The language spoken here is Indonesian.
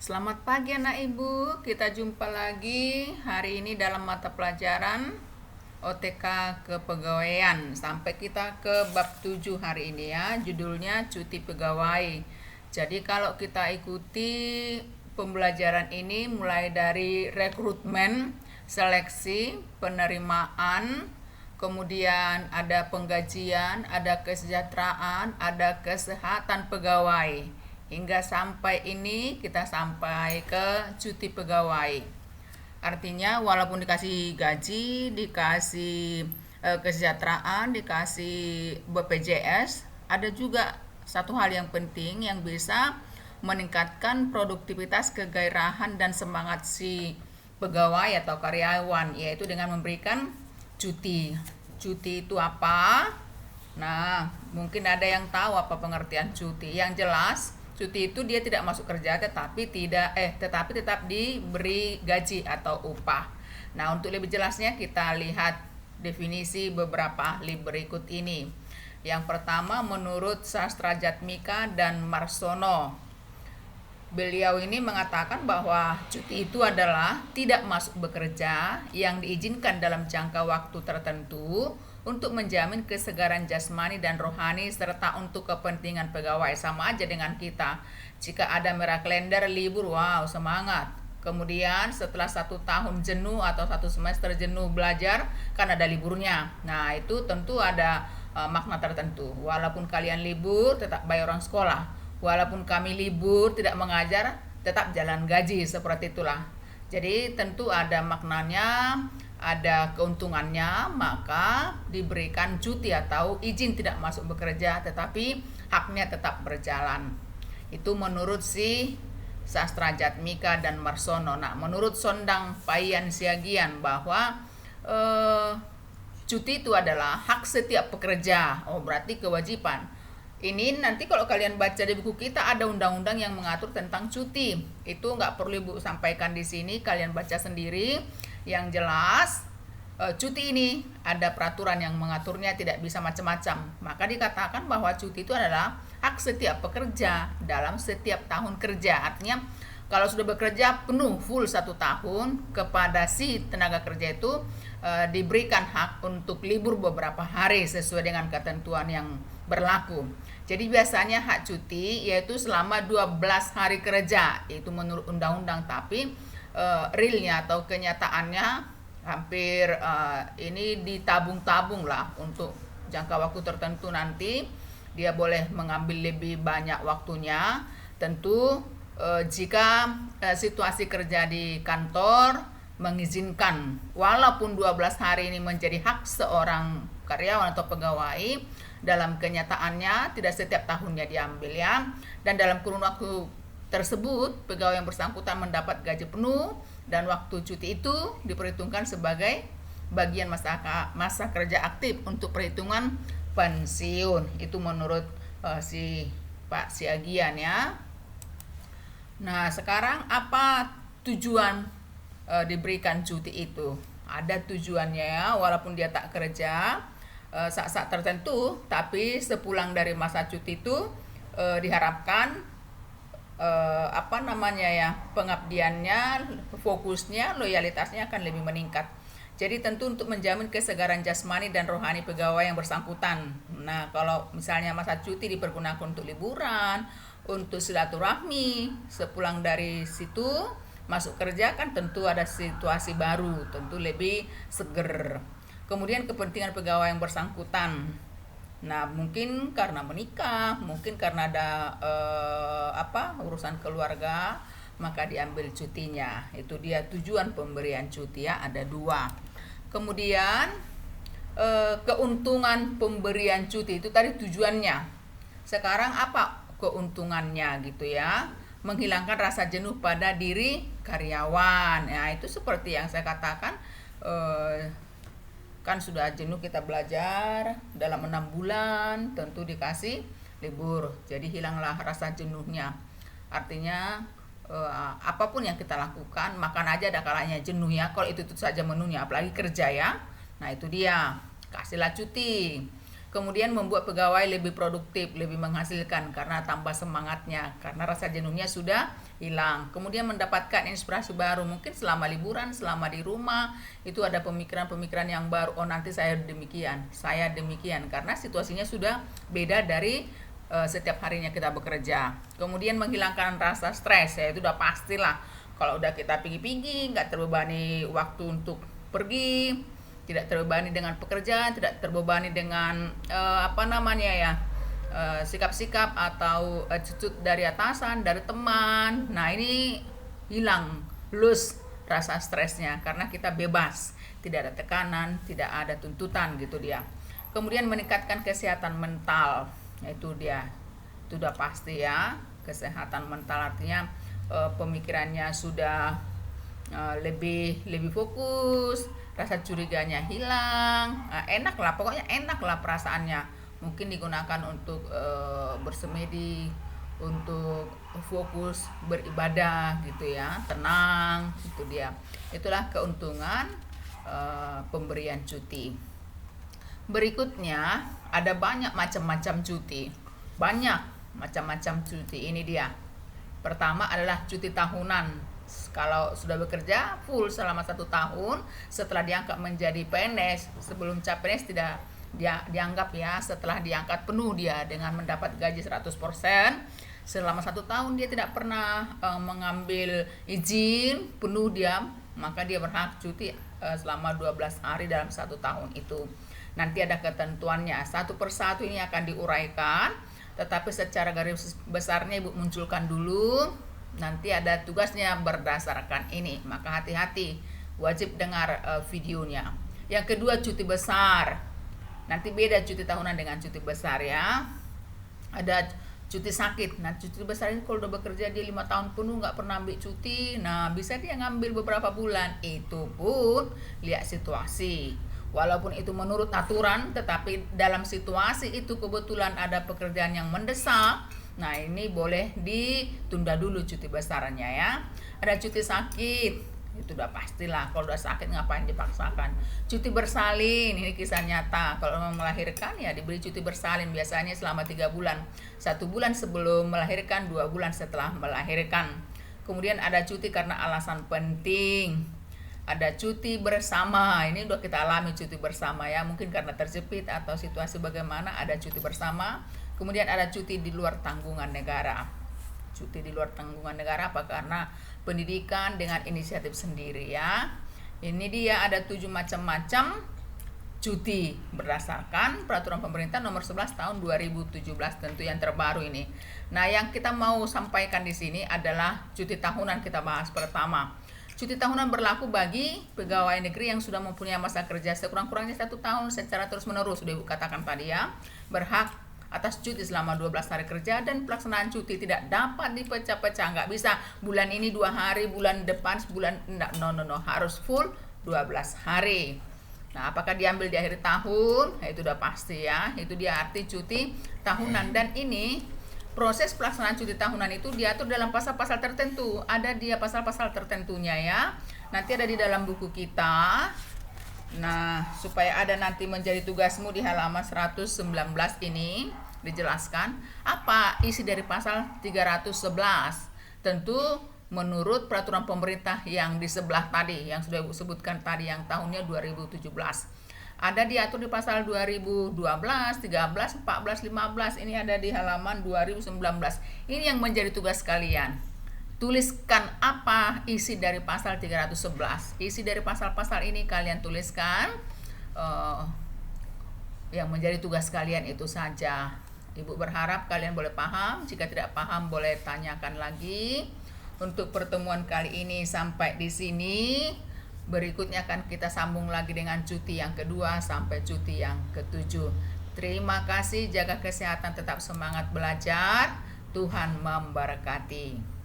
Selamat pagi anak ibu, kita jumpa lagi hari ini dalam mata pelajaran OTK Kepegawaian. Sampai kita ke bab 7 hari ini ya, judulnya cuti pegawai. Jadi kalau kita ikuti pembelajaran ini mulai dari rekrutmen, seleksi, penerimaan, kemudian ada penggajian, ada kesejahteraan, ada kesehatan pegawai. Hingga sampai ini kita sampai ke cuti pegawai. Artinya walaupun dikasih gaji, dikasih kesejahteraan, dikasih BPJS, ada juga satu hal yang penting yang bisa meningkatkan produktivitas, kegairahan dan semangat si pegawai atau karyawan, yaitu dengan memberikan cuti. Cuti itu apa? Nah, mungkin ada yang tahu apa pengertian cuti. Yang jelas, cuti itu dia tidak masuk kerja tetapi tetap diberi gaji atau upah. Nah, untuk lebih jelasnya kita lihat definisi beberapa ahli berikut ini. Yang pertama menurut Sastra Jatmika dan Marsono. Beliau ini mengatakan bahwa cuti itu adalah tidak masuk bekerja yang diizinkan dalam jangka waktu tertentu untuk menjamin kesegaran jasmani dan rohani serta untuk kepentingan pegawai. Sama aja dengan kita. Jika ada merah kalender libur, wow semangat. Kemudian setelah 1 tahun jenuh atau 1 semester jenuh belajar, kan ada liburnya. Nah itu tentu ada makna tertentu. Walaupun kalian libur, tetap bayar orang sekolah. Walaupun kami libur tidak mengajar, tetap jalan gaji, seperti itulah. Jadi tentu ada maknanya, ada keuntungannya, maka diberikan cuti atau izin tidak masuk bekerja, tetapi haknya tetap berjalan. Itu menurut si Sastra Jatmika dan Marsono. Nah, menurut Sondang Payan Siagian bahwa cuti itu adalah hak setiap pekerja. Oh, berarti kewajiban. Ini nanti kalau kalian baca di buku kita ada undang-undang yang mengatur tentang cuti. Itu nggak perlu Ibu sampaikan di sini, kalian baca sendiri. Yang jelas cuti ini ada peraturan yang mengaturnya, tidak bisa macam-macam. Maka dikatakan bahwa cuti itu adalah hak setiap pekerja dalam setiap tahun kerja. Artinya kalau sudah bekerja penuh full 1 tahun, kepada si tenaga kerja itu diberikan hak untuk libur beberapa hari sesuai dengan ketentuan yang berlaku. Jadi biasanya hak cuti yaitu selama 12 hari kerja, itu menurut undang-undang, tapi realnya atau kenyataannya hampir ini ditabung-tabung lah untuk jangka waktu tertentu. Nanti dia boleh mengambil lebih banyak waktunya, tentu jika situasi kerja di kantor mengizinkan. Walaupun 12 hari ini menjadi hak seorang karyawan atau pegawai, dalam kenyataannya tidak setiap tahunnya diambil ya. Dan dalam kurun waktu tersebut pegawai yang bersangkutan mendapat gaji penuh dan waktu cuti itu diperhitungkan sebagai bagian masa kerja aktif untuk perhitungan pensiun. Itu menurut si Pak Siagian ya. Nah, sekarang apa tujuan diberikan cuti itu? Ada tujuannya ya, walaupun dia tak kerja saat-saat tertentu, tapi sepulang dari masa cuti itu diharapkan pengabdiannya, fokusnya, loyalitasnya akan lebih meningkat. Jadi tentu untuk menjamin kesegaran jasmani dan rohani pegawai yang bersangkutan. Nah, kalau misalnya masa cuti dipergunakan untuk liburan, untuk silaturahmi, sepulang dari situ masuk kerja kan tentu ada situasi baru, tentu lebih seger. Kemudian kepentingan pegawai yang bersangkutan. Nah, mungkin karena menikah, mungkin karena ada urusan keluarga, maka diambil cutinya. Itu dia tujuan pemberian cuti ya, ada 2. Kemudian keuntungan pemberian cuti itu tadi tujuannya. Sekarang apa keuntungannya gitu ya? Menghilangkan rasa jenuh pada diri karyawan. Nah, itu seperti yang saya katakan, kan sudah jenuh kita belajar dalam 6 bulan, tentu dikasih libur, jadi hilanglah rasa jenuhnya. Artinya apapun yang kita lakukan, makan aja ada kalanya jenuh ya, kalau itu saja menunya, apalagi kerja ya. Nah itu dia, kasihlah cuti. Kemudian membuat pegawai lebih produktif, lebih menghasilkan karena tambah semangatnya, karena rasa jenuhnya sudah hilang. Kemudian mendapatkan inspirasi baru, mungkin selama liburan, selama di rumah, itu ada pemikiran-pemikiran yang baru. Oh, nanti saya demikian, karena situasinya sudah beda dari setiap harinya kita bekerja. Kemudian menghilangkan rasa stres, ya itu udah pastilah. Kalau udah kita pergi-pergi, nggak terbebani waktu untuk pergi, tidak terbebani dengan pekerjaan, tidak terbebani dengan sikap-sikap atau attitude dari atasan, dari teman. Nah, ini hilang, lose rasa stresnya karena kita bebas, tidak ada tekanan, tidak ada tuntutan gitu dia. Kemudian meningkatkan kesehatan mental, itu dia, itu udah pasti ya. Kesehatan mental artinya pemikirannya sudah lebih fokus, rasa curiganya hilang, enak lah, pokoknya enak lah perasaannya. Mungkin digunakan untuk bersemedi, untuk fokus beribadah gitu ya, tenang, itu dia. Itulah keuntungan pemberian cuti. Berikutnya ada banyak macam-macam cuti, banyak macam-macam cuti. Ini dia. Pertama adalah cuti tahunan. Kalau sudah bekerja full selama 1 tahun, setelah diangkat menjadi PNS, sebelum CPNS tidak dianggap ya, setelah diangkat penuh dia dengan mendapat gaji 100%, selama 1 tahun dia tidak pernah mengambil izin penuh dia, maka dia berhak cuti selama 12 hari dalam 1 tahun itu. Nanti ada ketentuannya, satu persatu ini akan diuraikan, tetapi secara garis besarnya Ibu munculkan dulu. Nanti ada tugasnya berdasarkan ini, maka hati-hati, wajib dengar videonya. Yang kedua, cuti besar. Nanti beda cuti tahunan dengan cuti besar ya. Ada cuti sakit. Nah, cuti besar ini kalau udah bekerja dia 5 tahun penuh nggak pernah ambil cuti, nah bisa dia ngambil beberapa bulan. Itu pun lihat situasi. Walaupun itu menurut aturan, tetapi dalam situasi itu kebetulan ada pekerjaan yang mendesak, nah ini boleh ditunda dulu cuti besarnya ya. Ada cuti sakit, itu udah pastilah, kalau udah sakit ngapain dipaksakan. Cuti bersalin, ini kisah nyata. Kalau mau melahirkan ya diberi cuti bersalin, biasanya selama 3 bulan, 1 bulan sebelum melahirkan, 2 bulan setelah melahirkan. Kemudian ada cuti karena alasan penting. Ada cuti bersama, ini udah kita alami cuti bersama ya, mungkin karena terjepit atau situasi bagaimana, ada cuti bersama. Kemudian ada cuti di luar tanggungan negara. Cuti di luar tanggungan negara apa? Karena pendidikan dengan inisiatif sendiri ya. Ini dia ada 7 macam-macam cuti berdasarkan peraturan pemerintah nomor 11 tahun 2017, tentu yang terbaru ini. Nah, yang kita mau sampaikan di sini adalah cuti tahunan. Kita bahas pertama. Cuti tahunan berlaku bagi pegawai negeri yang sudah mempunyai masa kerja sekurang-kurangnya 1 tahun secara terus-menerus. Sudah Ibu katakan tadi ya, berhak atas cuti selama 12 hari kerja, dan pelaksanaan cuti tidak dapat dipecah-pecah. Nggak bisa bulan ini 2 hari, bulan depan sebulan, enggak, no, harus full 12 hari. Nah, apakah diambil di akhir tahun? Nah, itu udah pasti ya, itu dia arti cuti tahunan. Dan ini proses pelaksanaan cuti tahunan itu diatur dalam pasal-pasal tertentu. Ada dia pasal-pasal tertentunya ya. Nanti ada di dalam buku kita. Nah, supaya ada nanti menjadi tugasmu di halaman 119 ini dijelaskan apa isi dari pasal 311. Tentu menurut peraturan pemerintah yang di sebelah tadi, yang sudah Ibu sebutkan tadi, yang tahunnya 2017. Ada diatur di pasal 2012, 13, 14, 15. Ini ada di halaman 2019. Ini yang menjadi tugas kalian. Tuliskan apa isi dari pasal 311. Isi dari pasal-pasal ini kalian tuliskan. Yang menjadi tugas kalian itu saja. Ibu berharap kalian boleh paham. Jika tidak paham boleh tanyakan lagi. Untuk pertemuan kali ini sampai di sini. Berikutnya akan kita sambung lagi dengan cuti yang kedua sampai cuti yang ke-7. Terima kasih, jaga kesehatan, tetap semangat belajar. Tuhan memberkati.